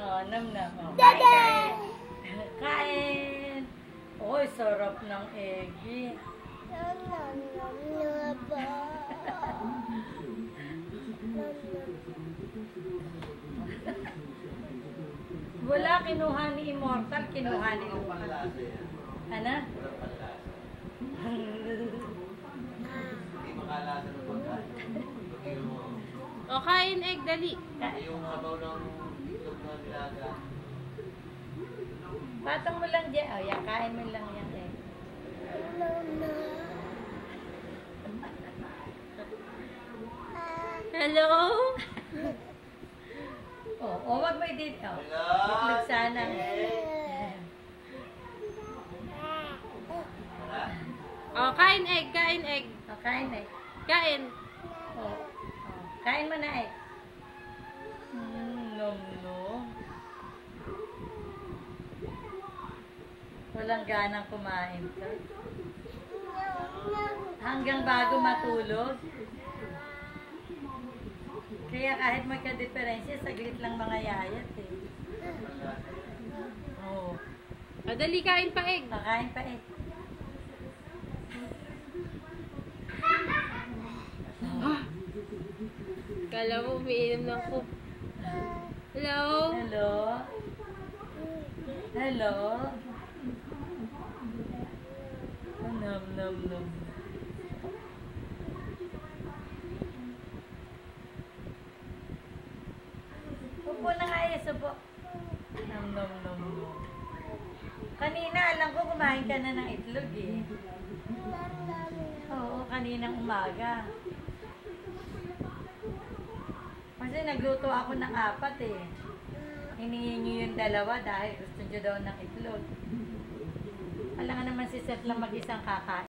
Oh, nam. Oh, kain. Kain. Oy, sarap ng eggy. Wala, kinuha ni Immortal, kinuha ni Luca. Ano? O, kain egg, dali. Yung sabaw ng itlog na nilaga. Patong mo lang dyan. Oh, yan, kain mo lang yan eh. Hello? Oh, wag mo dito. Itlog sana. O, kain egg, kain egg. Oh, kain eh. Kain. Oh, kain mo na eh. No. Walang ganang kumain ka. Hanggang bago matulog. Kaya kahit magka-diferensya, saglit lang mga yayat eh. Oo. O, dali, kain pa egg. Kakain pa eh. Kala mo, umiinom ng cook. Hello? Hello? Nom. Upo na nga eh, supo. Nom. Kanina, alam ko kumain ka na ng itlog eh. Oo, kaninang umaga. Kasi nagluto ako ng 4 eh. Hiningi niyo yung 2 dahil gusto niyo daw ng itlog. Alam nga naman si Seth lang mag-isang kakain.